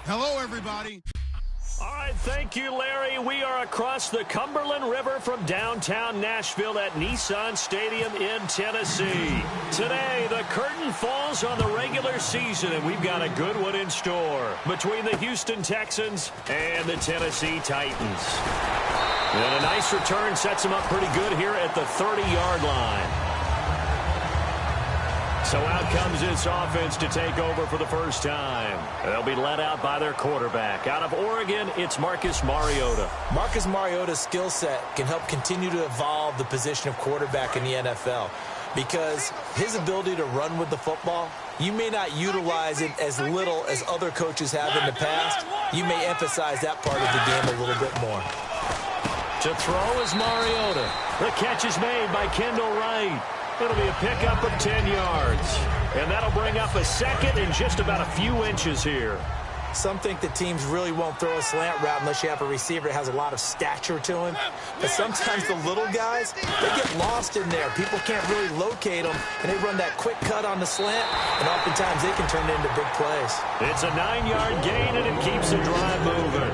Hello, everybody. All right, thank you, Larry. We are across the Cumberland River from downtown Nashville at Nissan Stadium in Tennessee. Today, the curtain falls on the regular season, and we've got a good one in store between the Houston Texans and the Tennessee Titans. And a nice return sets them up pretty good here at the 30-yard line. So out comes this offense to take over for the first time. They'll be led out by their quarterback. Out of Oregon, it's Marcus Mariota. Marcus Mariota's skill set can help continue to evolve the position of quarterback in the NFL because his ability to run with the football, you may not utilize it as little as other coaches have in the past. You may emphasize that part of the game a little bit more. To throw is Mariota. The catch is made by Kendall Wright. It'll be a pickup of 10 yards. And that'll bring up a second in just about a few inches here. Some think that teams really won't throw a slant route unless you have a receiver that has a lot of stature to him. But sometimes the little guys, they get lost in there. People can't really locate them, and they run that quick cut on the slant, and oftentimes they can turn it into big plays. It's a 9-yard gain, and it keeps the drive moving.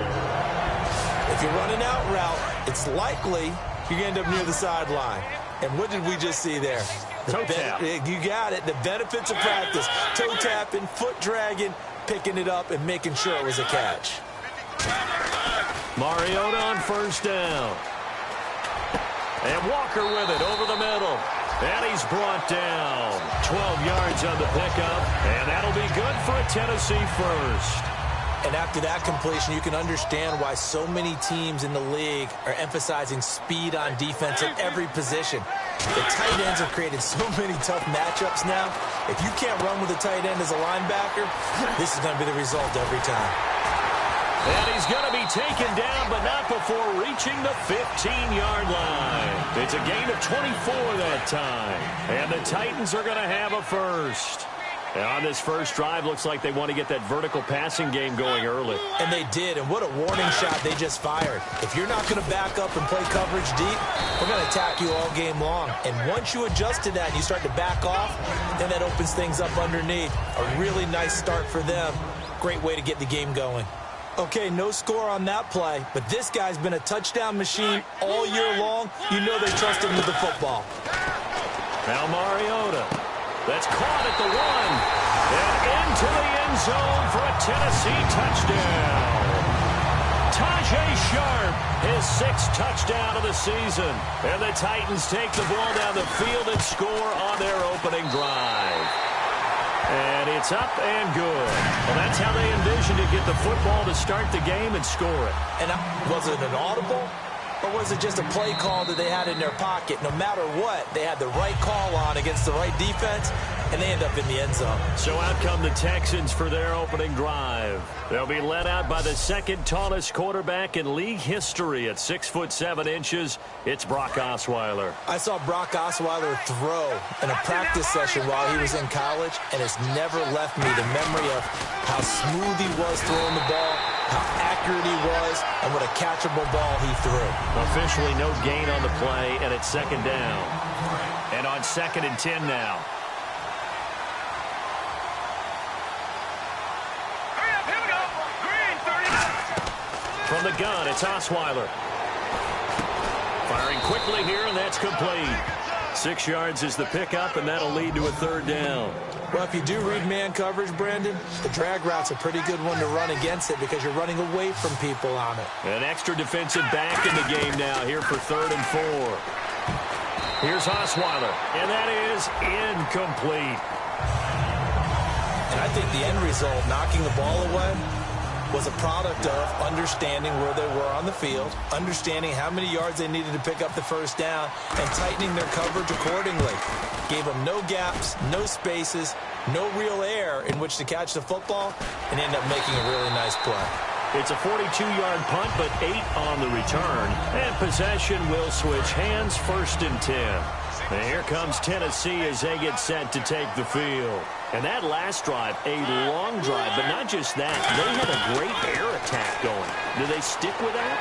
If you're running out route, it's likely you're going to end up near the sideline. And what did we just see there? Toe tap. You got it. The benefits of practice. Toe tapping, foot dragging, picking it up, and making sure it was a catch. Mariota on first down. And Walker with it over the middle. And he's brought down. 12 yards on the pickup. And that'll be good for a Tennessee first. And after that completion, you can understand why so many teams in the league are emphasizing speed on defense at every position. The tight ends have created so many tough matchups now. If you can't run with a tight end as a linebacker, this is going to be the result every time. And he's going to be taken down, but not before reaching the 15-yard line. It's a gain of 24 that time. And the Titans are going to have a first. And on this first drive, looks like they want to get that vertical passing game going early. And they did, and what a warning shot they just fired. If you're not going to back up and play coverage deep, we're going to attack you all game long. And once you adjust to that and you start to back off, then that opens things up underneath. A really nice start for them. Great way to get the game going. Okay, no score on that play, but this guy's been a touchdown machine all year long. You know they trust him with the football. Now Mariota. That's caught at the 1. And into the end zone for a Tennessee touchdown. Tajay Sharp, his 6th touchdown of the season. And the Titans take the ball down the field and score on their opening drive. And it's up and good. Well, that's how they envisioned to get the football to start the game and score it. And was it an audible? Or was it just a play call that they had in their pocket? No matter what, they had the right call on against the right defense, and they end up in the end zone. So out come the Texans for their opening drive. They'll be led out by the second tallest quarterback in league history at 6'7". It's Brock Osweiler. I saw Brock Osweiler throw in a practice session while he was in college, and it's never left me the memory of how smooth he was throwing the ball, how accurate he was, and what a catchable ball he threw. Officially no gain on the play, and it's second down. And on 2nd and 10 now. From the gun, it's Osweiler. Firing quickly here, and that's complete. 6 yards is the pickup, and that'll lead to a 3rd down. Well, if you do read man coverage, Brandon, the drag route's a pretty good one to run against it because you're running away from people on it. An extra defensive back in the game now here for 3rd and 4. Here's Osweiler, and that is incomplete. And I think the end result, knocking the ball away, was a product of understanding where they were on the field, understanding how many yards they needed to pick up the first down, and tightening their coverage accordingly. Gave them no gaps, no spaces, no real air in which to catch the football, and ended up making a really nice play. It's a 42-yard punt, but 8 on the return. And possession will switch hands, 1st and 10. And here comes Tennessee as they get set to take the field. And that last drive, a long drive, but not just that. They had a great air attack going. Do they stick with that?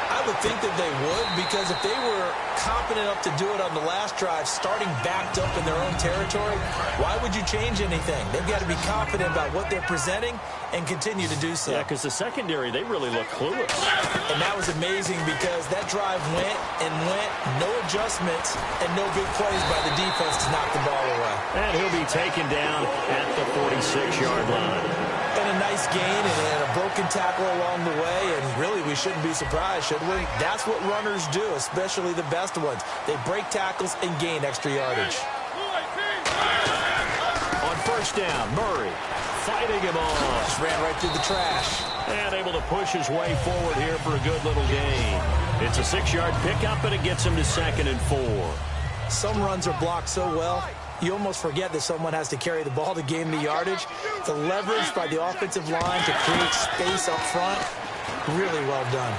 I to think that they would, because if they were confident enough to do it on the last drive, starting backed up in their own territory, why would you change anything? They've got to be confident about what they're presenting and continue to do so. Yeah, because the secondary, they really look clueless. And that was amazing because that drive went and went, no adjustments, and no big plays by the defense to knock the ball away. And he'll be taken down at the 46-yard line. And a nice gain and a broken tackle along the way, and really we shouldn't be surprised, should we? That's what runners do, especially the best ones. They break tackles and gain extra yardage. On first down, Murray fighting him off. Just ran right through the trash. And able to push his way forward here for a good little gain. It's a 6-yard pickup, and it gets him to 2nd and 4. Some runs are blocked so well, you almost forget that someone has to carry the ball to gain the yardage. The leverage by the offensive line to create space up front, really well done.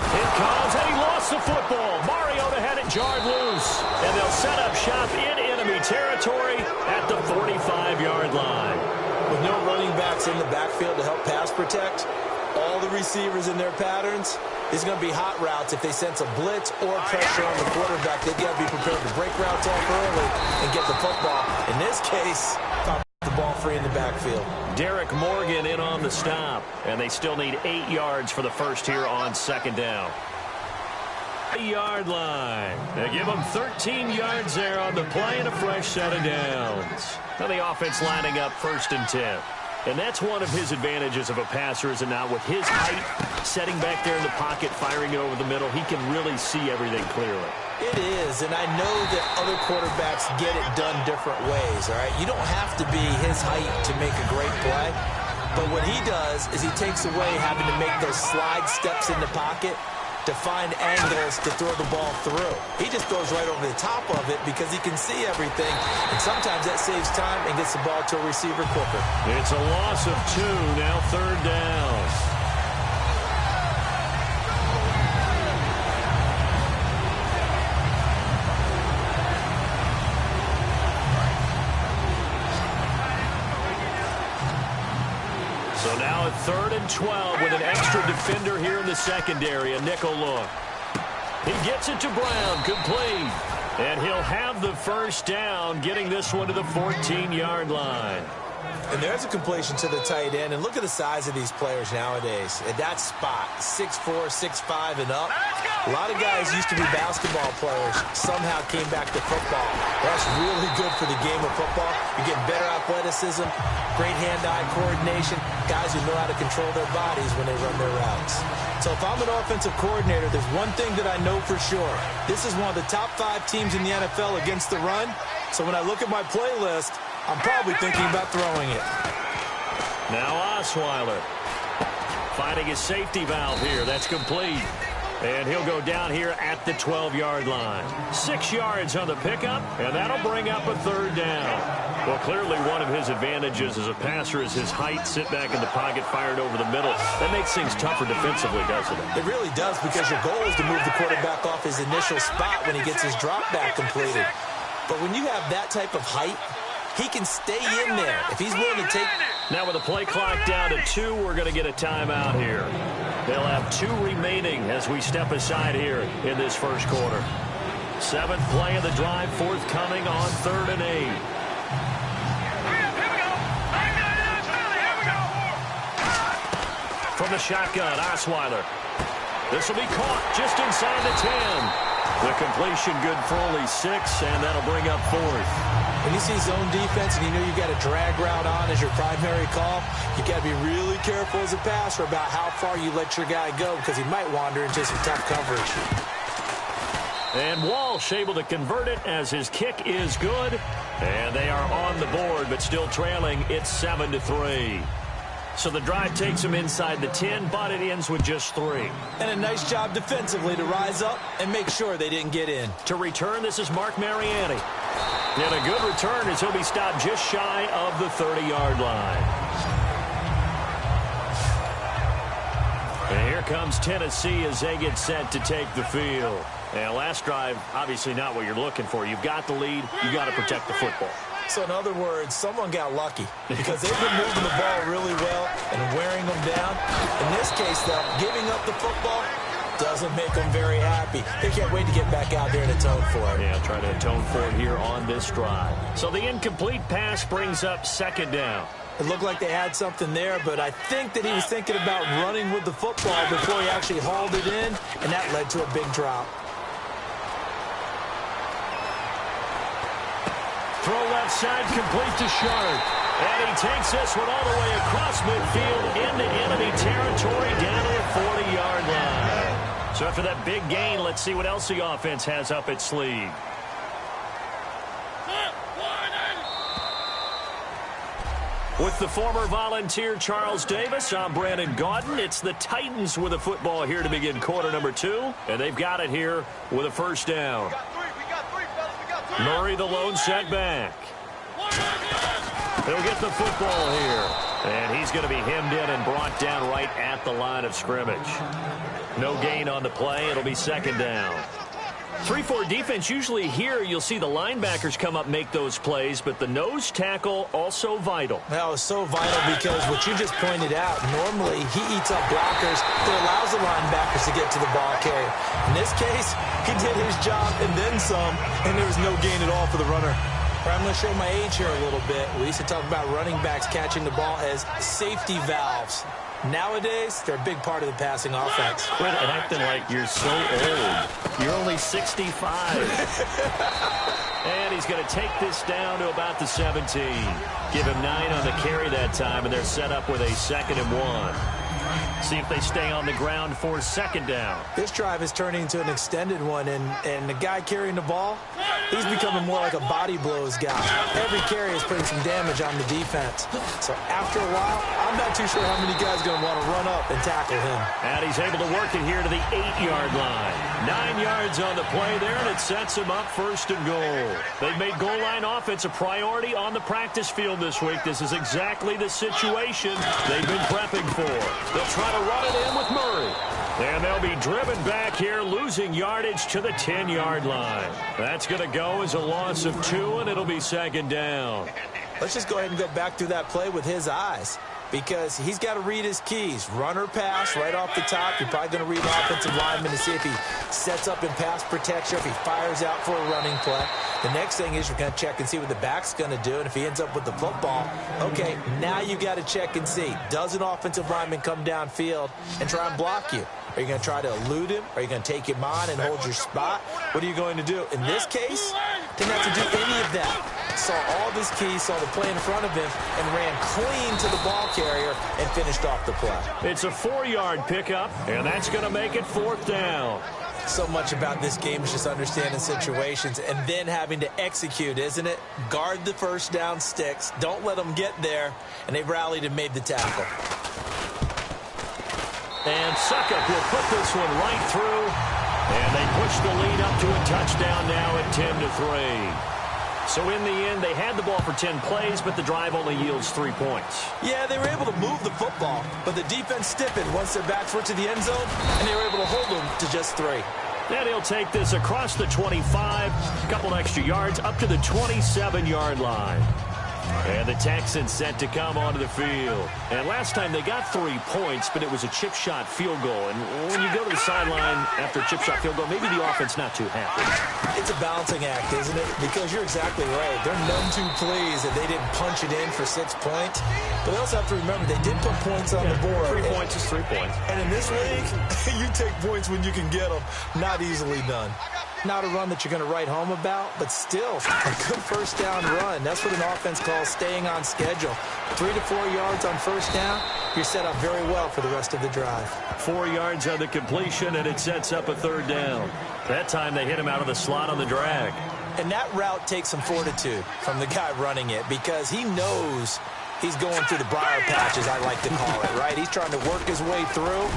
It comes, and he lost the football. Mariota had it jarred loose. And they'll set up shop in enemy territory at the 45-yard line. With no running backs in the backfield to help pass protect, all the receivers in their patterns, these are going to be hot routes. If they sense a blitz or pressure on the quarterback, they've got to be prepared to break routes off early and get the football. In this case, the ball free in the backfield. Derek Morgan in on the stop, and they still need 8 yards for the first here on 2nd down. 3-yard line. They give them 13 yards there on the play and a fresh set of downs. Now the offense lining up 1st and 10. And that's one of his advantages of a passer, is it not? With his height, setting back there in the pocket, firing it over the middle, he can really see everything clearly. It is, and I know that other quarterbacks get it done different ways, all right? You don't have to be his height to make a great play, but what he does is he takes away having to make those slide steps in the pocket to find angles to throw the ball through. He just goes right over the top of it because he can see everything, and sometimes that saves time and gets the ball to a receiver quicker. It's a loss of 2, now 3rd down. So now at 3rd and 12 with an extra defender here in the secondary, a nickel look. He gets it to Brown, complete. And he'll have the first down, getting this one to the 14-yard line. And there's a completion to the tight end. And look at the size of these players nowadays. At that spot, 6'4", 6'5", and up. A lot of guys used to be basketball players, somehow came back to football. That's really good for the game of football. You're getting better athleticism, great hand-eye coordination, guys who know how to control their bodies when they run their routes. So if I'm an offensive coordinator, there's one thing that I know for sure. This is one of the top 5 teams in the NFL against the run. So when I look at my playlist, I'm probably thinking about throwing it. Now Osweiler finding his safety valve here. That's complete. And he'll go down here at the 12-yard line. 6 yards on the pickup, and that'll bring up a 3rd down. Well, clearly one of his advantages as a passer is his height, sit back in the pocket, fired over the middle. That makes things tougher defensively, doesn't it? It really does, because your goal is to move the quarterback off his initial spot when he gets his drop back completed. But when you have that type of height, he can stay in there if he's willing to take. Now with the play clock down to 2, we're going to get a timeout here. They'll have 2 remaining as we step aside here in this first quarter. 7th play of the drive, forthcoming on 3rd and 8. From the shotgun, Osweiler. This will be caught just inside the 10. The completion good for only 6, and that'll bring up 4th. When you see zone defense and you know you got a drag route on as your primary call, you got to be really careful as a passer about how far you let your guy go, because he might wander into some tough coverage. And Walsh able to convert it as his kick is good. And they are on the board, but still trailing. It's 7-3. So the drive takes him inside the 10, but it ends with just 3. And a nice job defensively to rise up and make sure they didn't get in. To return, this is Mark Mariani. And a good return as he'll be stopped just shy of the 30-yard line. And here comes Tennessee as they get set to take the field. And last drive, obviously not what you're looking for. You've got the lead. You've got to protect the football. So in other words, someone got lucky because they've been moving the ball really well and wearing them down. In this case, though, giving up the football doesn't make them very happy. They can't wait to get back out there and atone for it. Yeah, try to atone for it here on this drive. So the incomplete pass brings up second down. It looked like they had something there, but I think that he was thinking about running with the football before he actually hauled it in, and that led to a big drop. Throw left side, complete to Sharp. And he takes this one all the way across midfield into enemy territory down to the 40-yard line. So after that big gain, let's see what else the offense has up its sleeve. With the former Volunteer Charles Davis, I'm Brandon Gaudin. It's the Titans with the football here to begin quarter number 2. And they've got it here with a first down. Murray, the lone setback. He'll get the football here. And he's going to be hemmed in and brought down right at the line of scrimmage. No gain on the play. It'll be second down. 3-4 defense, usually here you'll see the linebackers come up, make those plays, but the nose tackle also vital. That was so vital because what you just pointed out, normally he eats up blockers that allows the linebackers to get to the ball carrier. In this case, he did his job and then some, and there was no gain at all for the runner. I'm going to show my age here a little bit. We used to talk about running backs catching the ball as safety valves. Nowadays, they're a big part of the passing offense. Quit acting like you're so old. You're only 65. And he's going to take this down to about the 17. Give him 9 on the carry that time, and they're set up with a 2nd and 1. See if they stay on the ground for second down. This drive is turning into an extended one, and the guy carrying the ball, he's becoming more like a body blows guy. Every carry is putting some damage on the defense. So after a while, I'm not too sure how many guys are going to want to run up and tackle him. And he's able to work it here to the 8-yard line. 9 yards on the play there, and it sets him up first and goal. They've made goal line offense a priority on the practice field this week. This is exactly the situation they've been prepping for. They'll try to run it in with Murray. And they'll be driven back here, losing yardage to the 10-yard line. That's going to go as a loss of 2, and it'll be second down. Let's just go ahead and go back through that play with his eyes, because he's got to read his keys. Run or pass right off the top. You're probably going to read an offensive lineman to see if he sets up in pass protection, if he fires out for a running play. The next thing is you're going to check and see what the back's going to do, and if he ends up with the football, okay, now you got to check and see. Does an offensive lineman come downfield and try and block you? Are you going to try to elude him? Are you going to take him on and hold your spot? What are you going to do? In this case, didn't have to do any of that. Saw all of his keys, saw the play in front of him, and ran clean to the ball carrier and finished off the play. It's a 4-yard pickup, and that's going to make it 4th down. So much about this game is just understanding situations and then having to execute, isn't it? Guard the first down sticks. Don't let them get there. And they rallied and made the tackle. And Suckup will put this one right through. And they push the lead up to a touchdown now at 10-3. So in the end, they had the ball for 10 plays, but the drive only yields 3 points. Yeah, they were able to move the football, but the defense stiffened once their backs were to the end zone, and they were able to hold them to just 3. And he'll take this across the 25, a couple extra yards, up to the 27-yard line. And the Texans set to come onto the field. And last time they got 3 points, but it was a chip shot field goal. And when you go to the sideline after a chip shot field goal, maybe the offense not too happy. It's a balancing act, isn't it? Because you're exactly right. They're none too pleased that they didn't punch it in for 6 points. But they also have to remember they did put points on the board. 3 points is 3 points. And in this league, you take points when you can get them. Not easily done. Not a run that you're going to write home about, but still a good first down run. That's what an offense calls staying on schedule. 3 to 4 yards on first down, you're set up very well for the rest of the drive. 4 yards on the completion, and it sets up a 3rd down. That time they hit him out of the slot on the drag. And that route takes some fortitude from the guy running it, because he knows he's going through the briar patch, as I like to call it, right? He's trying to work his way through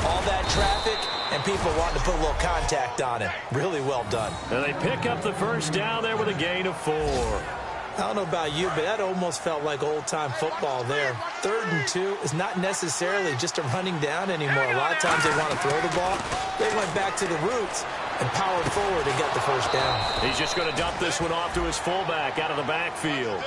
all that traffic, and people wanting to put a little contact on him. Really well done. And they pick up the first down there with a gain of 4. I don't know about you, but that almost felt like old-time football there. 3rd and 2 is not necessarily just a running down anymore. A lot of times they want to throw the ball. They went back to the roots, and powered forward and got the first down. He's just going to dump this one off to his fullback out of the backfield.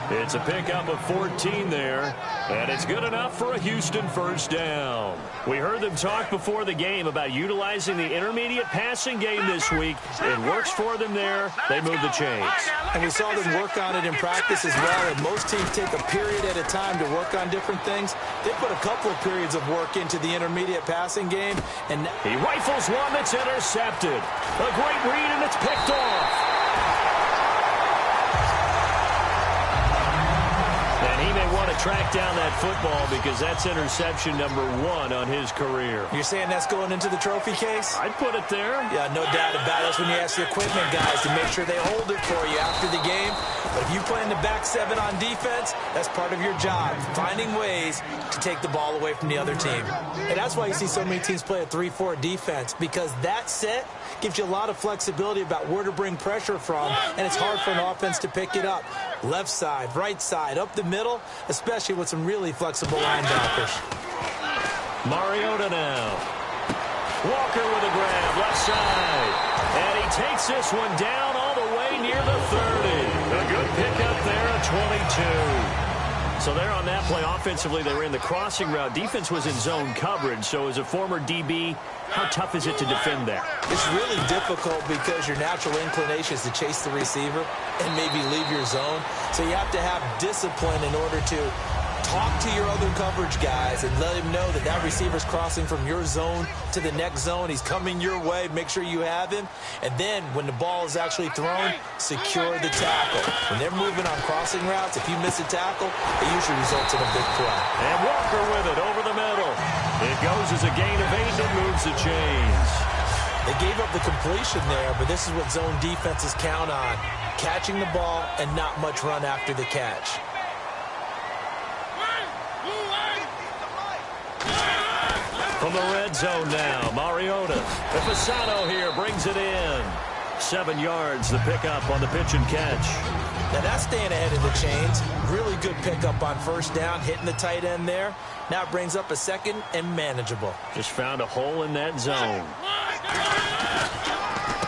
It's a pickup of 14 there, and it's good enough for a Houston first down. We heard them talk before the game about utilizing the intermediate passing game this week. It works for them there. They move the chains. And we saw them work on it in practice as well, and most teams take a period at a time to work on different things. They put a couple of periods of work into the intermediate passing game. And he rifles one that's intercepted. A great read, and it's picked off. And he may want to track down that football because that's interception number 1 on his career. You're saying that's going into the trophy case? I'd put it there. Yeah, no doubt about it. That's when you ask the equipment guys to make sure they hold it for you after the game. But if you play in the back 7 on defense, that's part of your job, finding ways to take the ball away from the other team. And that's why you see so many teams play a 3-4 defense, because that set gives you a lot of flexibility about where to bring pressure from, and it's hard for an offense to pick it up. Left side, right side, up the middle, especially with some really flexible linebackers. Mariota now. Walker with a grab, left side. And he takes this one down all the way near the 30. A good pickup there at 22. So there on that play, offensively, they ran the crossing route. Defense was in zone coverage. So as a former DB, how tough is it to defend that? It's really difficult because your natural inclination is to chase the receiver and maybe leave your zone. So you have to have discipline in order to talk to your other coverage guys and let him know that that receiver's crossing from your zone to the next zone. He's coming your way. Make sure you have him. And then when the ball is actually thrown, secure the tackle. When they're moving on crossing routes, if you miss a tackle, it usually results in a big play. And Walker with it over the middle. It goes as a gain of 8 and moves the chains. They gave up the completion there, but this is what zone defenses count on. Catching the ball and not much run after the catch. From the red zone now, Mariota. Bisons here brings it in. 7 yards, the pickup on the pitch and catch. Now that's staying ahead of the chains. Really good pickup on first down, hitting the tight end there. Now it brings up a second and manageable. Just found a hole in that zone.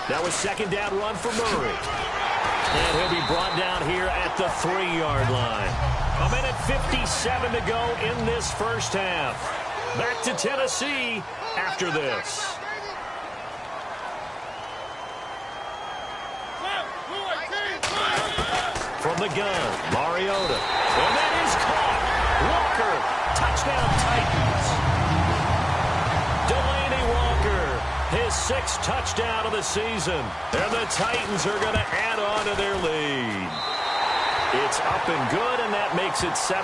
That was second down run for Murray. And he'll be brought down here at the 3-yard line. 1:57 to go in this first half. Back to Tennessee after this. From the gun, Mariota. And that is caught. Walker, touchdown Titans. Delaney Walker, his 6th touchdown of the season. And the Titans are going to add on to their lead. It's up and good, and that makes it 17-3.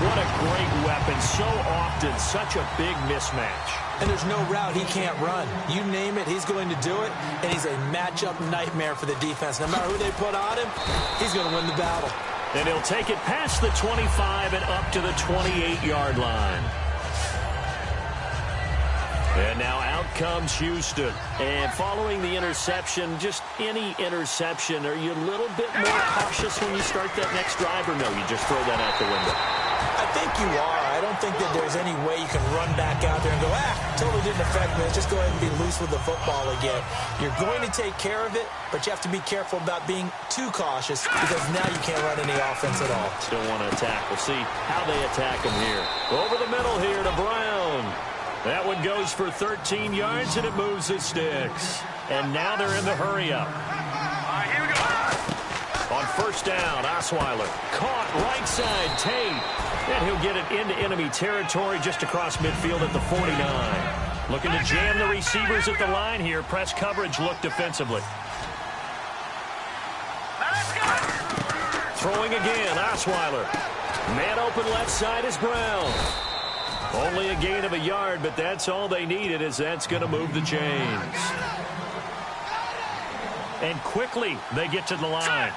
What a great weapon. So often, such a big mismatch. And there's no route he can't run. You name it, he's going to do it, and he's a matchup nightmare for the defense. No matter who they put on him, he's going to win the battle. And he'll take it past the 25 and up to the 28-yard line. And now out comes Houston. And following the interception, just any interception, are you a little bit more cautious when you start that next drive, or no, you just throw that out the window? I think you are. I don't think that there's any way you can run back out there and go, totally didn't affect me. Let's just go ahead and be loose with the football again. You're going to take care of it, but you have to be careful about being too cautious because now you can't run any offense at all. Still want to attack. We'll see how they attack him here. Over the middle here to Brown. That one goes for 13 yards, and it moves the sticks. And now they're in the hurry-up. Here we go. On first down, Osweiler. Caught right side, Tate. And he'll get it into enemy territory just across midfield at the 49. Looking to jam the receivers at the line here. Press coverage look defensively. Throwing again, Osweiler. Man open left side is Brown. Only a gain of a yard, but that's all they needed, as that's going to move the chains. And quickly, they get to the line.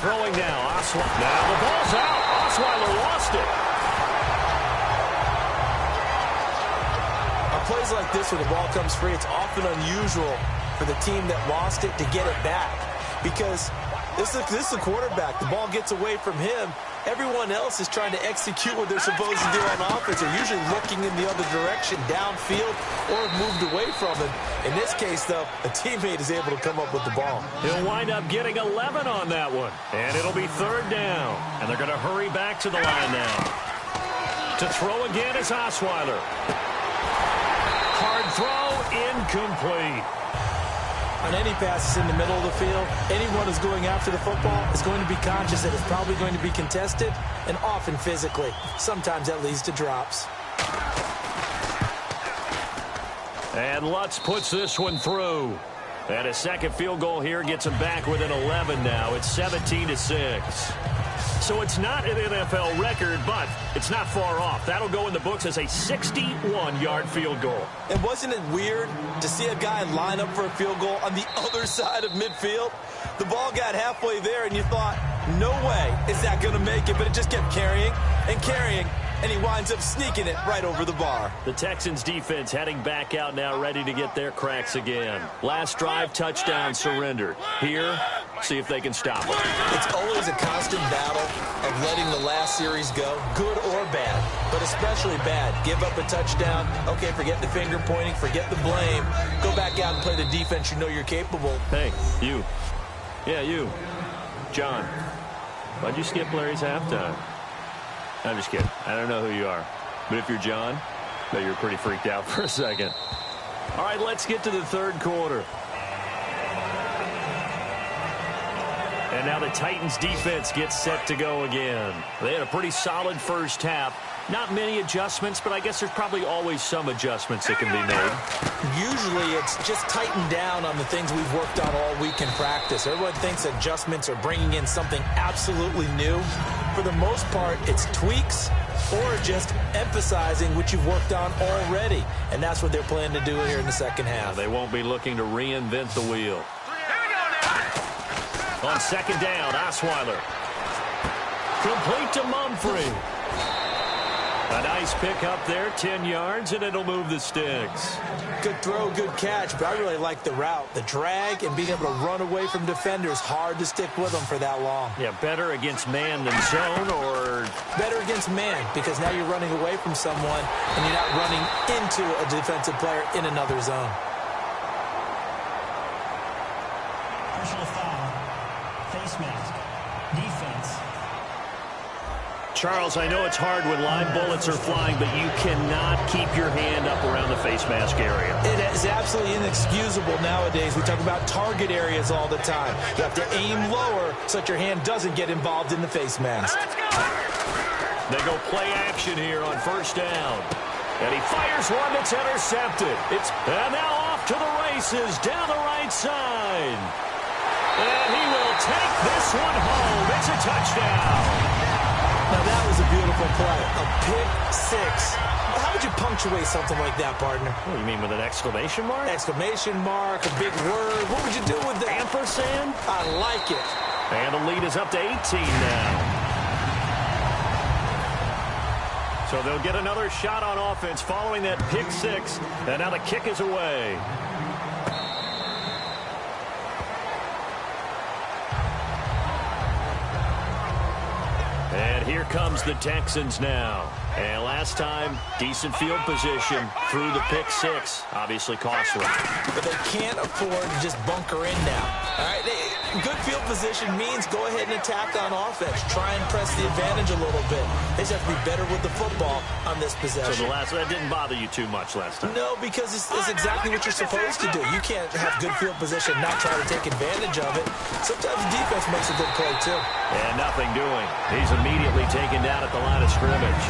Throwing now, Osweiler. Now the ball's out. Osweiler lost it. On plays like this where the ball comes free, it's often unusual for the team that lost it to get it back. Because this is a quarterback. The ball gets away from him, Everyone else is trying to execute what they're supposed to do on offense. They're usually looking in the other direction, downfield, or have moved away from it. In this case, though, a teammate is able to come up with the ball. He'll wind up getting 11 on that one. And it'll be third down. And they're going to hurry back to the line now. To throw again is Osweiler. Hard throw, incomplete. On any passes in the middle of the field, anyone who's going after the football is going to be conscious that it's probably going to be contested, and often physically. Sometimes that leads to drops. And Lutz puts this one through. And a second field goal here gets him back within 11 now. It's 17-6. So it's not an NFL record, but it's not far off. That'll go in the books as a 61-yard field goal. And wasn't it weird to see a guy line up for a field goal on the other side of midfield? The ball got halfway there, and you thought, no way is that going to make it, but it just kept carrying and carrying, and he winds up sneaking it right over the bar. The Texans defense heading back out now, ready to get their cracks again. Last drive, touchdown, surrender. Here, see if they can stop it. It's always a constant battle of letting the last series go, good or bad, but especially bad. Give up a touchdown. Okay, forget the finger pointing, forget the blame. Go back out and play the defense you know you're capable. Hey, you. Yeah, you. John, why'd you skip Larry's halftime? I'm just kidding. I don't know who you are. But if you're John, I bet you're pretty freaked out for a second. All right, let's get to the third quarter. And now the Titans defense gets set to go again. They had a pretty solid first half. Not many adjustments, but I guess there's probably always some adjustments that can be made. Usually it's just tightened down on the things we've worked on all week in practice. Everyone thinks adjustments are bringing in something absolutely new. For the most part, it's tweaks or just emphasizing what you've worked on already. And that's what they're planning to do here in the second half. They won't be looking to reinvent the wheel. On second down, Osweiler. Complete to Mumphrey. A nice pick up there, 10 yards, and it'll move the sticks. Good throw, good catch, but I really like the route. The drag and being able to run away from defenders, hard to stick with them for that long. Yeah, better against man than zone, or? Better against man, because now you're running away from someone, and you're not running into a defensive player in another zone. Personal foul, face mask, defense. Charles, I know it's hard when live bullets are flying, but you cannot keep your hand up around the face mask area. It is absolutely inexcusable nowadays. We talk about target areas all the time. You have to aim lower so that your hand doesn't get involved in the face mask. They go play action here on first down. And he fires one that's intercepted. And now off to the races down the right side. And he will take this one home. It's a touchdown. Now, that was a beautiful play. A pick six. How would you punctuate something like that, partner? What do you mean, with an exclamation mark? Exclamation mark, a big word. What would you do with that? Ampersand? I like it. And the lead is up to 18 now. So they'll get another shot on offense following that pick six. And now the kick is away. And here comes the Texans now. And last time, decent field position through the pick six. Obviously costly. But they can't afford to just bunker in now. All right, good field position means go ahead and attack on offense. Try and press the advantage a little bit. They just have to be better with the football on this possession. So that didn't bother you too much last time? No, because it's exactly what you're supposed to do. You can't have good field position, not try to take advantage of it. Sometimes the defense makes a good play, too. And nothing doing. He's immediately taken down at the line of scrimmage.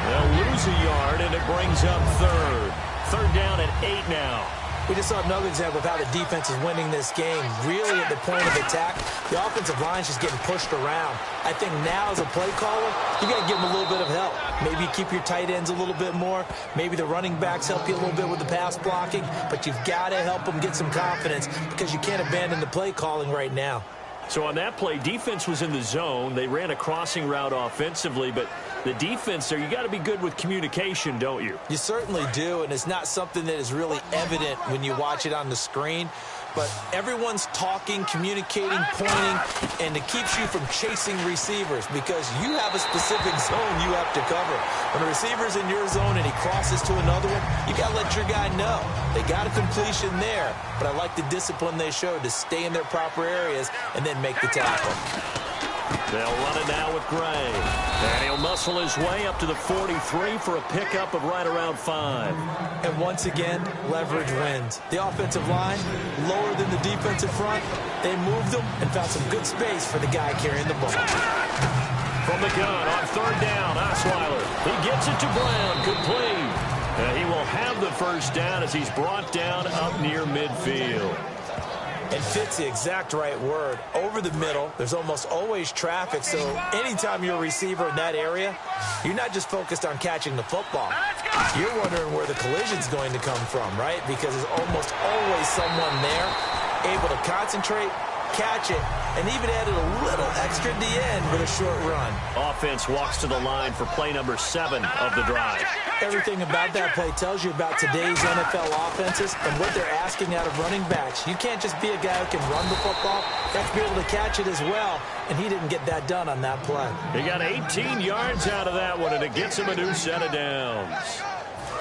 They'll lose a yard, and it brings up third. Third down at 8 now. We just saw another example of how the defense is winning this game. Really at the point of attack, the offensive line's just getting pushed around. I think now as a play caller, you got to give them a little bit of help. Maybe you keep your tight ends a little bit more. Maybe the running backs help you a little bit with the pass blocking. But you've got to help them get some confidence because you can't abandon the play calling right now. So on that play, defense was in the zone. They ran a crossing route offensively, but the defense there, you got to be good with communication, don't you? You certainly do, and it's not something that is really evident when you watch it on the screen. but everyone's talking, communicating, pointing, and it keeps you from chasing receivers because you have a specific zone you have to cover. When a receiver's in your zone and he crosses to another one, you got to let your guy know. They got a completion there, but I like the discipline they showed to stay in their proper areas and then make the tackle. They'll run it now with Gray. And he'll muscle his way up to the 43 for a pickup of right around 5. And once again, leverage wins. The offensive line, lower than the defensive front. They moved them and found some good space for the guy carrying the ball. From the gun on 3rd down, Osweiler. He gets it to Brown, complete. And he will have the first down as he's brought down up near midfield. And fit's the exact right word. Over the middle, there's almost always traffic, so anytime you're a receiver in that area, you're not just focused on catching the football. You're wondering where the collision's going to come from, right? Because there's almost always someone there able to concentrate, catch it, and even added a little extra at the end with a short run. Offense walks to the line for play number 7 of the drive. Everything about that play tells you about today's NFL offenses and what they're asking out of running backs. You can't just be a guy who can run the football. You have to be able to catch it as well, and he didn't get that done on that play. He got 18 yards out of that one, and it gets him a new set of downs.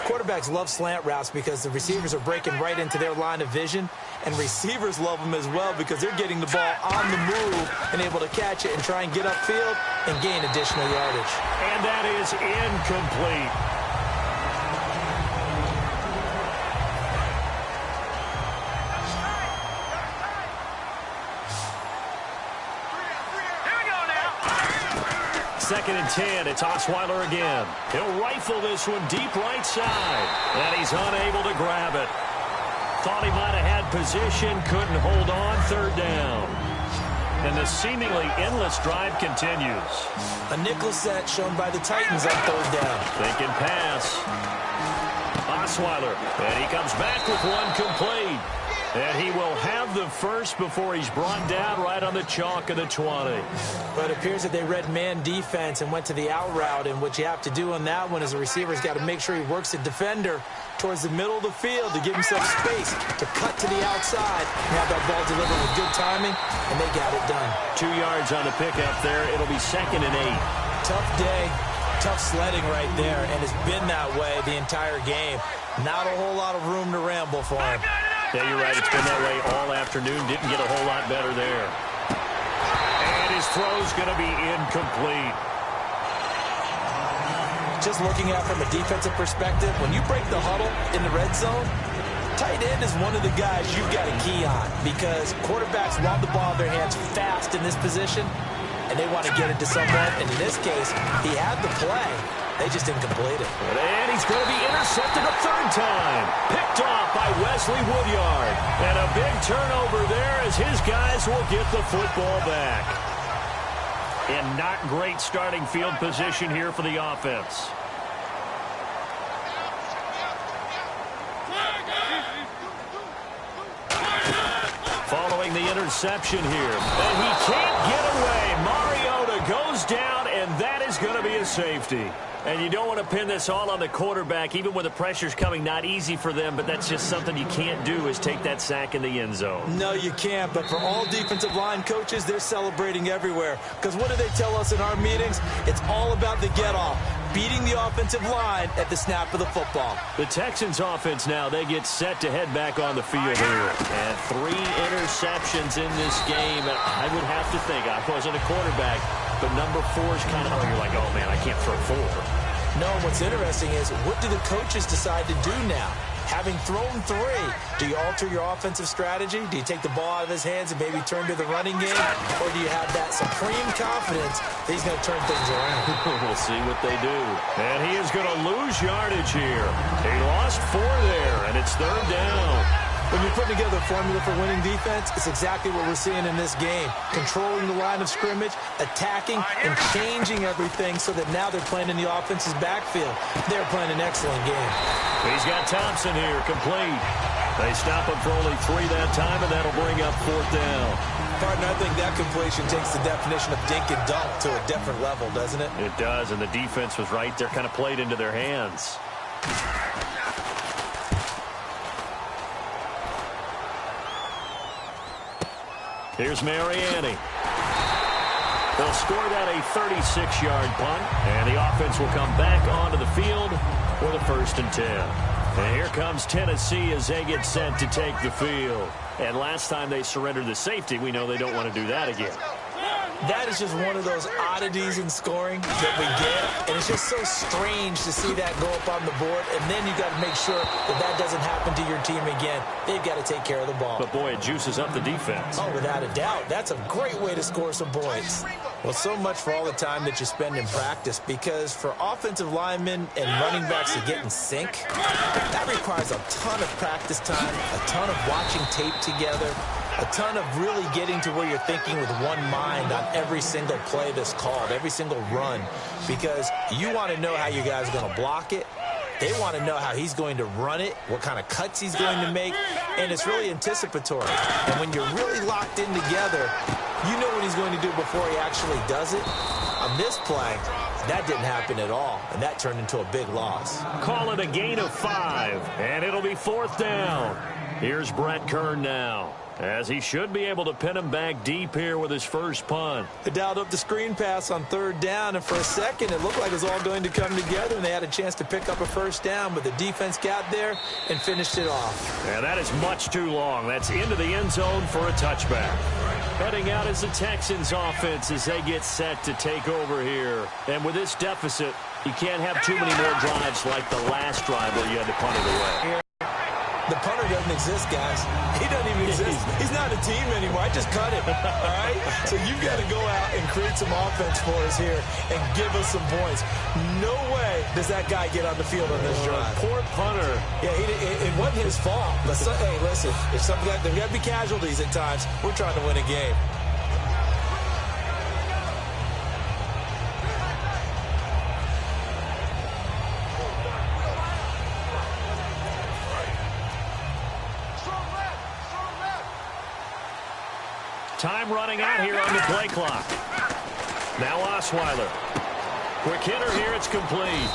Quarterbacks love slant routes because the receivers are breaking right into their line of vision, and receivers love them as well because they're getting the ball on the move and able to catch it and try and get upfield and gain additional yardage. And that is incomplete. Second and 10, it's Osweiler again. He'll rifle this one deep right side, and he's unable to grab it. Thought he might have had position, couldn't hold on, 3rd down. And the seemingly endless drive continues. A nickel set shown by the Titans on 3rd down. Thinking pass. Osweiler, and he comes back with one complete. And he will have the first before he's brought down right on the chalk of the 20. But it appears that they read man defense and went to the out route, and what you have to do on that one is a receiver's got to make sure he works the defender towards the middle of the field to give himself space to cut to the outside and have that ball delivered with good timing, and they got it done. 2 yards on the pickup there. It'll be 2nd and 8. Tough day, tough sledding right there, and it's been that way the entire game. Not a whole lot of room to ramble for him. Yeah, you're right. It's been that way all afternoon. Didn't get a whole lot better there. And his throw's going to be incomplete. Just looking at it from a defensive perspective, when you break the huddle in the red zone, tight end is one of the guys you've got a key on because quarterbacks want the ball in their hands fast in this position, and they want to get it to someone. And in this case, he had the play. They just didn't complete it. And he's going to be intercepted a 3rd time. Picked off by Wesley Woodyard. And a big turnover there as his guys will get the football back. And not great starting field position here for the offense. Following the interception here. And he can't get away. Mariota goes down, and that is going to be a safety. And you don't want to pin this all on the quarterback, even when the pressure's coming. Not easy for them, but that's just something you can't do is take that sack in the end zone. No, you can't. But for all defensive line coaches, they're celebrating everywhere. Because what do they tell us in our meetings? It's all about the get-off, beating the offensive line at the snap of the football. The Texans offense now, they get set to head back on the field here. And 3 interceptions in this game. And I would have to think, I wasn't a quarterback, but number 4 is kind of, you're like, oh, man, I can't throw 4. No, what's interesting is what do the coaches decide to do now? Having thrown 3, do you alter your offensive strategy? Do you take the ball out of his hands and maybe turn to the running game? Or do you have that supreme confidence that he's going to turn things around? We'll see what they do. And he is going to lose yardage here. He lost 4 there, and it's 3rd down. When you're putting together a formula for winning defense, it's exactly what we're seeing in this game. Controlling the line of scrimmage, attacking, and changing everything so that now they're playing in the offense's backfield. They're playing an excellent game. He's got Thompson here, complete. They stop him for only 3 that time, and that'll bring up 4th down. Partner, I think that completion takes the definition of dink and dunk to a different level, doesn't it? It does, and the defense was right there, kind of played into their hands. Here's Mariani. They'll score that a 36-yard punt, and the offense will come back onto the field for the 1st and 10. And here comes Tennessee as they get set to take the field. And last time they surrendered the safety, we know they don't want to do that again. That is just one of those oddities in scoring that we get, and it's just so strange to see that go up on the board, and then you got to make sure that doesn't happen to your team again. They've got to take care of the ball. But, boy, it juices up the defense. Oh, without a doubt. That's a great way to score some points. Well, so much for all the time that you spend in practice, because for offensive linemen and running backs to get in sync, that requires a ton of practice time, a ton of watching tape together, a ton of really getting to where you're thinking with one mind on every single play that's called, every single run, because you want to know how you guys are going to block it. They want to know how he's going to run it, what kind of cuts he's going to make, and it's really anticipatory. And when you're really locked in together, you know what he's going to do before he actually does it. On this play, that didn't happen at all, and that turned into a big loss. Call it a gain of 5, and it'll be 4th down. Here's Brett Kern now, as he should be able to pin him back deep here with his first punt. They dialed up the screen pass on 3rd down, and for a second it looked like it was all going to come together, and they had a chance to pick up a 1st down, but the defense got there and finished it off. Yeah, that is much too long. That's into the end zone for a touchback. Heading out is the Texans offense as they get set to take over here. And with this deficit, you can't have too many more drives like the last drive where you had to punt it away. The punter doesn't exist, guys. He doesn't even exist. He's not a team anymore. I just cut him, all right? So you've got to go out and create some offense for us here and give us some points. No way does that guy get on the field on this drive. Poor punter. Yeah, it wasn't his fault. But, hey, listen, if there's got to be casualties at times. We're trying to win a game. Time running out here on the play clock. Now Osweiler. Quick hitter here, it's complete.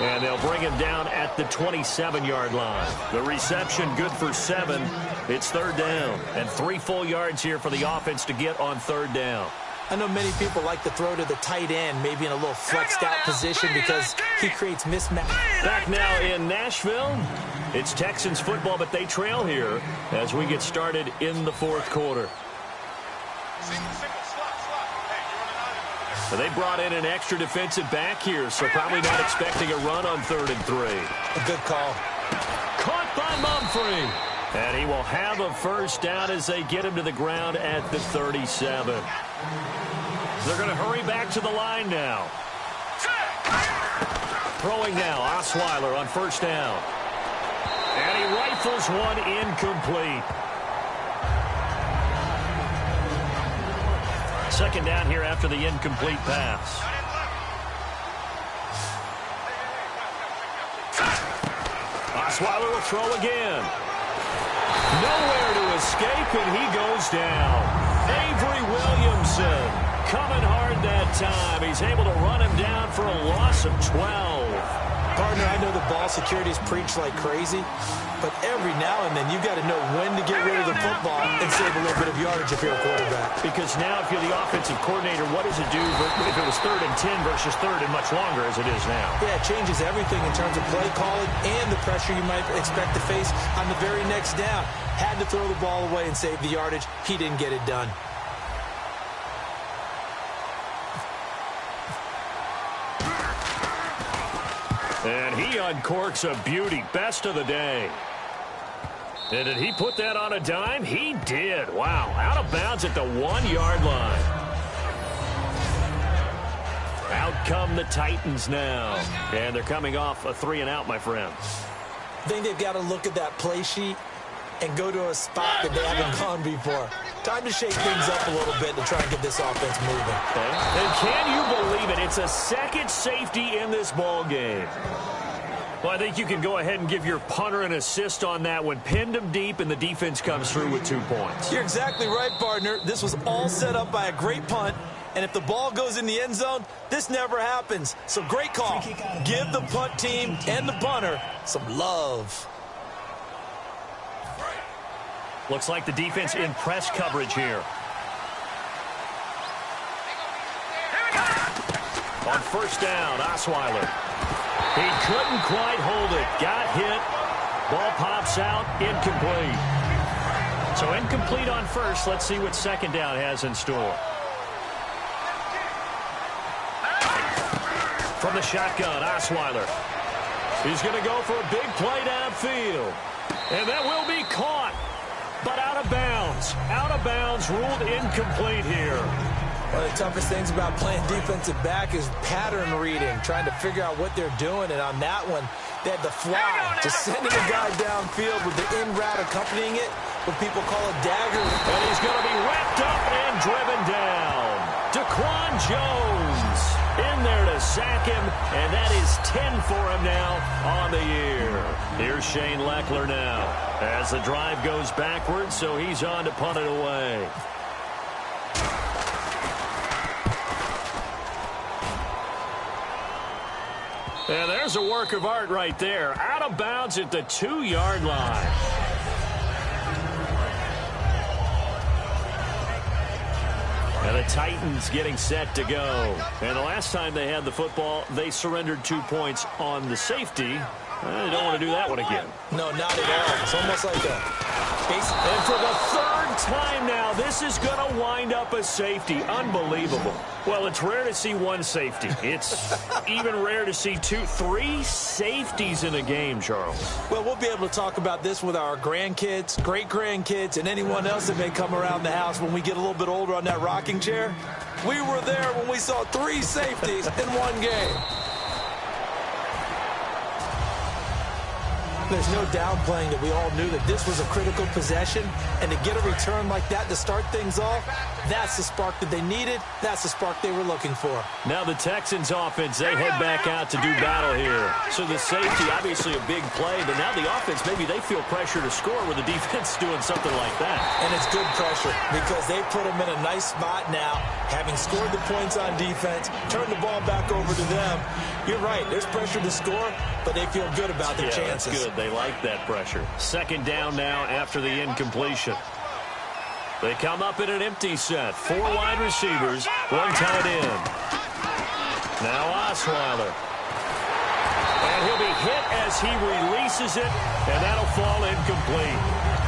And they'll bring him down at the 27-yard line. The reception good for 7. It's 3rd down. And 3 full yards here for the offense to get on 3rd down. I know many people like to throw to the tight end, maybe in a little flexed out position because he creates mismatch. Back now in Nashville, it's Texans football, but they trail here as we get started in the 4th quarter. So they brought in an extra defensive back here, so probably not expecting a run on 3rd and 3. A good call. Caught by Mumphrey. And he will have a 1st down as they get him to the ground at the 37. They're going to hurry back to the line now. Throwing now, Osweiler on 1st down. And he rifles one incomplete. 2nd down here after the incomplete pass. Osweiler will throw again. Nowhere to escape, and he goes down. Avery Williamson coming hard that time. He's able to run him down for a loss of 12. Partner, I know the ball security is preached like crazy, but every now and then you've got to know when to get rid of the football and save a little bit of yardage if you're a quarterback. Because now if you're the offensive coordinator, what does it do if it was 3rd and 10 versus 3rd and much longer as it is now? Yeah, it changes everything in terms of play calling and the pressure you might expect to face on the very next down. Had to throw the ball away and save the yardage. He didn't get it done. And he uncorks a beauty. Best of the day. And did he put that on a dime? He did. Wow. Out of bounds at the 1-yard line. Out come the Titans now. And they're coming off a 3-and-out, my friend. I think they've got to look at that play sheet and go to a spot that they haven't gone before. Time to shake things up a little bit to try and get this offense moving. Okay. And can you believe it? It's a 2nd safety in this ball game. Well, I think you can go ahead and give your punter an assist on that one. Pinned him deep, and the defense comes through with 2 points. You're exactly right, partner. This was all set up by a great punt. And if the ball goes in the end zone, this never happens. So great call. Give the punt team and the punter some love. Looks like the defense in press coverage here. On first down, Osweiler. He couldn't quite hold it. Got hit. Ball pops out. Incomplete. So incomplete on first. Let's see what second down has in store. From the shotgun, Osweiler. He's going to go for a big play downfield. And that will be caught. But out of bounds. Out of bounds, ruled incomplete here. One of the toughest things about playing defensive back is pattern reading, trying to figure out what they're doing. And on that one, they had the fly, just sending a guy downfield with the in route accompanying it, what people call a dagger. And he's going to be wrapped up and driven down. Daquan Jones in there to sack him, and that is 10 for him now on the year. Here's Shane Leckler now as the drive goes backwards, so he's on to punt it away. And there's a work of art right there. Out of bounds at the 2-yard line. And the Titans getting set to go. And the last time they had the football, they surrendered 2 points on the safety. They don't want to do that one again. No, not at all. It's almost like a basic. And for the third time now, this is going to wind up a safety. Unbelievable. Well, it's rare to see one safety. It's even rare to see 3 safeties in a game, Charles. Well, we'll be able to talk about this with our grandkids, great-grandkids, and anyone else that may come around the house when we get a little bit older on that rocking chair. We were there when we saw 3 safeties in one game. There's no downplaying that we all knew that this was a critical possession, and to get a return like that to start things off, that's the spark that they needed. That's the spark they were looking for. Now the Texans offense, they head back out to do battle here. So the safety, obviously a big play, but now the offense, maybe they feel pressure to score where the defense is doing something like that. And it's good pressure because they put them in a nice spot now, having scored the points on defense, turn the ball back over to them. You're right, there's pressure to score, but they feel good about their chances. That's good. They like that pressure. Second down now after the incompletion. They come up in an empty set. 4 wide receivers, 1 tight end. Now Osweiler. And he'll be hit as he releases it, and that'll fall incomplete.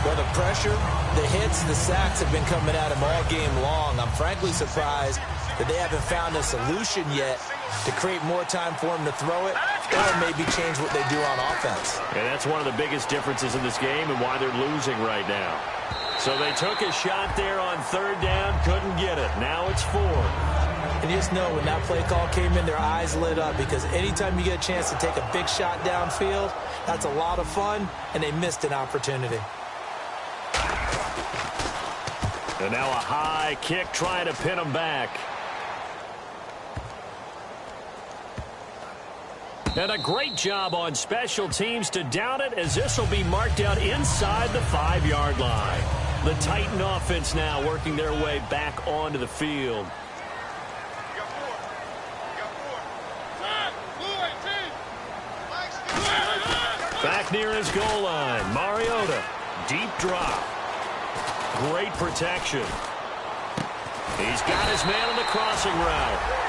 Well, the pressure, the hits, the sacks have been coming at him all game long. I'm frankly surprised that they haven't found a solution yet to create more time for him to throw it or maybe change what they do on offense. And that's one of the biggest differences in this game and why they're losing right now. So they took a shot there on third down, couldn't get it. Now it's 4. And you just know when that play call came in, their eyes lit up because anytime you get a chance to take a big shot downfield, that's a lot of fun, and they missed an opportunity. And now a high kick trying to pin them back. And a great job on special teams to down it as this will be marked out inside the 5-yard line. The Titan offense now working their way back onto the field. Back near his goal line, Mariota, deep drop. Great protection. He's got his man on the crossing route.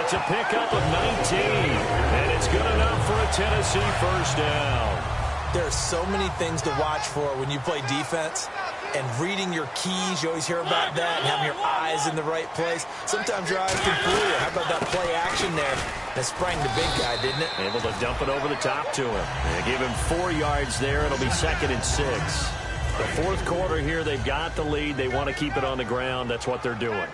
It's a pickup of 19, and it's good enough for a Tennessee first down. There are so many things to watch for when you play defense, and reading your keys, you always hear about that, and having your eyes in the right place. Sometimes your eyes can fool you. How about that play action there? That sprang the big guy, didn't it? Able to dump it over the top to him. They give him 4 yards there. It'll be 2nd and 6. The fourth quarter here, they've got the lead. They want to keep it on the ground. That's what they're doing.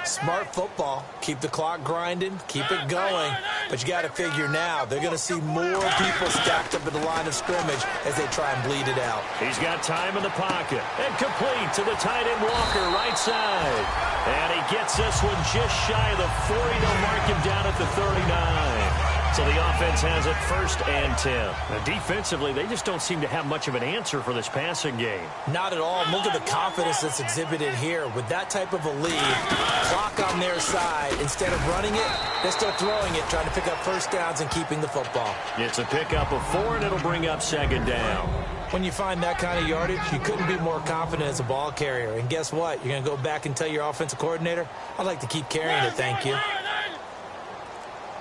Smart football. Keep the clock grinding. Keep it going. But you got to figure now, they're going to see more people stacked up at the line of scrimmage as they try and bleed it out. He's got time in the pocket. And complete to the tight end Walker, right side. And he gets this one just shy of the 40. They'll mark him down at the 39. So the offense has it 1st and 10. Now defensively, they just don't seem to have much of an answer for this passing game. Not at all. Look at the confidence that's exhibited here. With that type of a lead, clock on their side, instead of running it, they're still throwing it, trying to pick up first downs and keeping the football. It's a pickup of 4, and it'll bring up 2nd down. When you find that kind of yardage, you couldn't be more confident as a ball carrier. And guess what? You're going to go back and tell your offensive coordinator, I'd like to keep carrying it, thank you.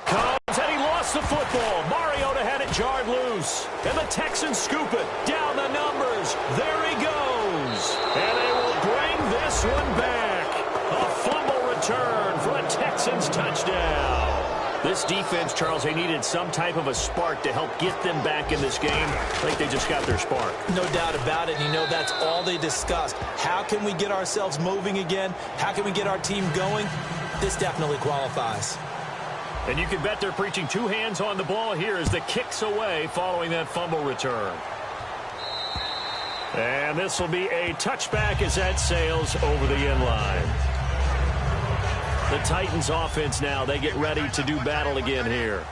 Comes, and he lost the football. Mariota had it jarred loose. And the Texans scoop it. Down the numbers. There he goes. And they will bring this one back. A fumble return for a Texans touchdown. This defense, Charles, they needed some type of a spark to help get them back in this game. I think they just got their spark. No doubt about it. You know, that's all they discussed. How can we get ourselves moving again? How can we get our team going? This definitely qualifies. And you can bet they're preaching two hands on the ball here as the kick's away following that fumble return. And this will be a touchback as that sails over the end line. The Titans offense now, they get ready to do battle again here.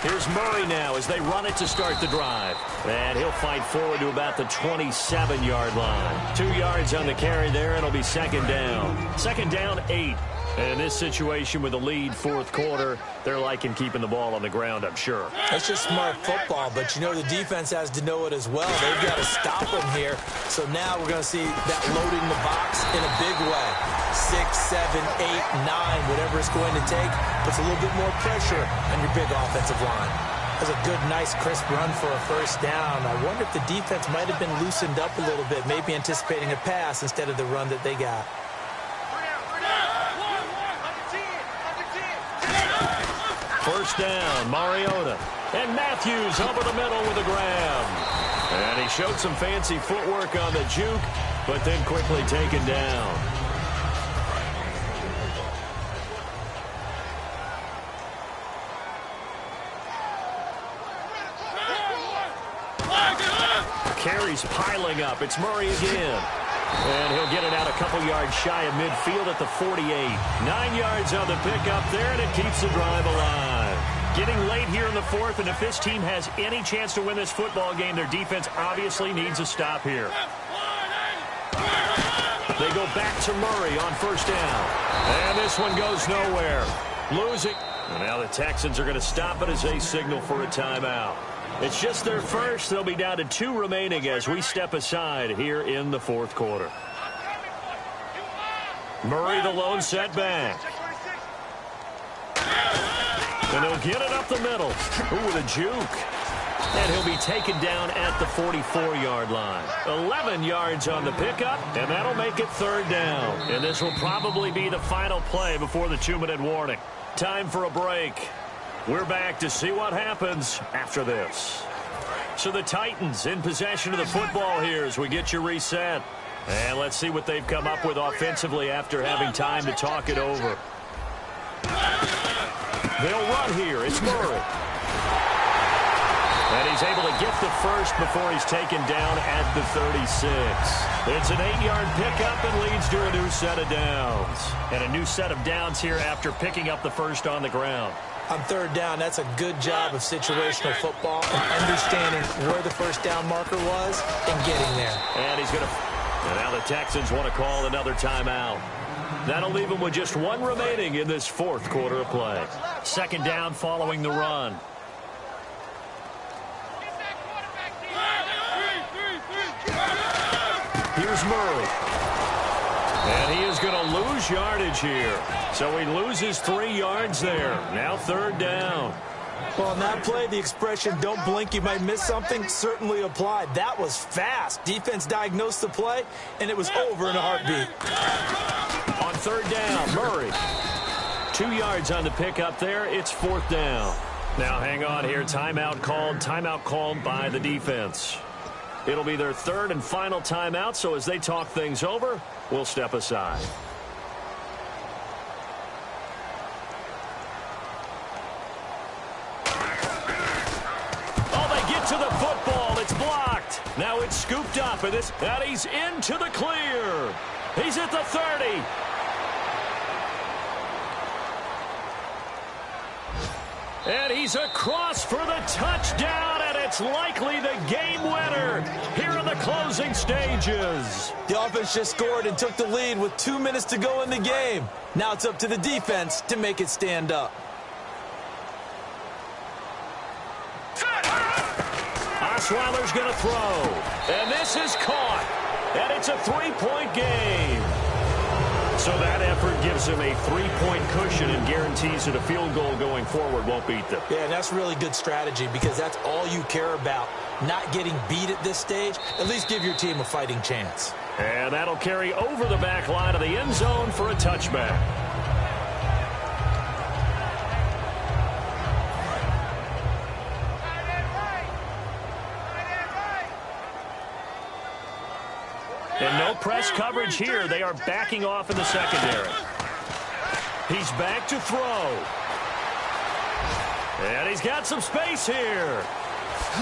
Here's Murray now as they run it to start the drive. And he'll fight forward to about the 27-yard line. 2 yards on the carry there, and it'll be second down. Second down, 8. And in this situation with the lead fourth quarter, they're liking keeping the ball on the ground, I'm sure. That's just smart football, but you know the defense has to know it as well. They've got to stop them here. So now we're going to see that loading the box in a big way. 6, 7, 8, 9, whatever it's going to take, puts a little bit more pressure on your big offensive line. That's a good, nice, crisp run for a first down. I wonder if the defense might have been loosened up a little bit, maybe anticipating a pass instead of the run that they got. First down, Mariota. And Matthews over the middle with a grab. And he showed some fancy footwork on the juke, but then quickly taken down. Carries piling up. It's Murray again. And he'll get it out a couple yards shy of midfield at the 48. 9 yards on the pickup there, and it keeps the drive alive. Getting late here in the fourth, and if this team has any chance to win this football game, their defense obviously needs a stop here. They go back to Murray on first down. And this one goes nowhere. Losing. And now the Texans are going to stop it as they signal for a timeout. It's just their first. They'll be down to 2 remaining as we step aside here in the fourth quarter. Murray the lone setback. And he'll get it up the middle. Ooh, with a juke. And he'll be taken down at the 44-yard line. 11 yards on the pickup, and that'll make it third down. And this will probably be the final play before the 2-minute warning. Time for a break. We're back to see what happens after this. So the Titans in possession of the football here as we get you reset. And let's see what they've come up with offensively after having time to talk it over. They'll run here. It's Murray. And he's able to get the first before he's taken down at the 36. It's an 8-yard pickup and leads to a new set of downs. And a new set of downs here after picking up the first on the ground. On third down, that's a good job of situational football and understanding where the first down marker was and getting there. And he's going to... And now the Texans want to call another timeout. That'll leave them with just 1 remaining in this fourth quarter of play. Second down following the run. Here's Murray. And he is going to lose yardage here. So he loses 3 yards there. Now third down. Well, on that play, the expression, don't blink, you might miss something, certainly applied. That was fast. Defense diagnosed the play, and it was over in a heartbeat. On third down, Murray. 2 yards on the pickup there. It's fourth down. Now hang on here. Timeout called by the defense. It'll be their third and final timeout, so as they talk things over, we'll step aside. To the football, it's blocked. Now it's scooped up, and he's into the clear. He's at the 30. And he's across for the touchdown, and it's likely the game winner here in the closing stages. The offense just scored and took the lead with 2 minutes to go in the game. Now it's up to the defense to make it stand up. Osweiler's going to throw. And this is caught. And it's a 3-point game. So that effort gives him a 3-point cushion and guarantees that a field goal going forward won't beat them. Yeah, and that's really good strategy because that's all you care about. Not getting beat at this stage, at least give your team a fighting chance. And that'll carry over the back line of the end zone for a touchback. And no press coverage here. They are backing off in the secondary. He's back to throw. And he's got some space here.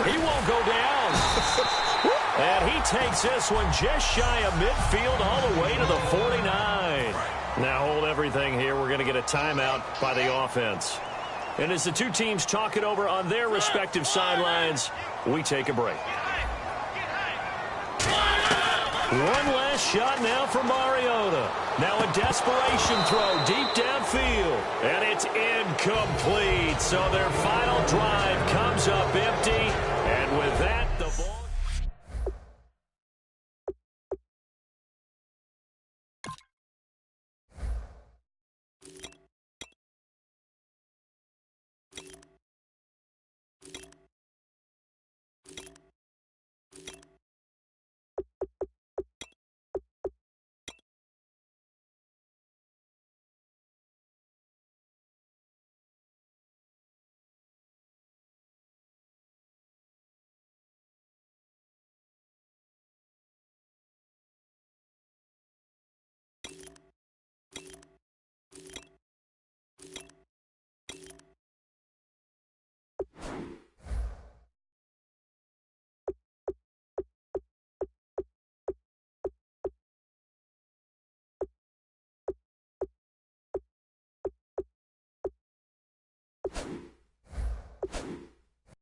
He won't go down. And he takes this one just shy of midfield all the way to the 49. Now hold everything here. We're going to get a timeout by the offense. And as the two teams talk it over on their respective sidelines, we take a break. One last shot now for Mariota. Now a desperation throw deep downfield. And it's incomplete. So their final drive comes up empty. And with that, the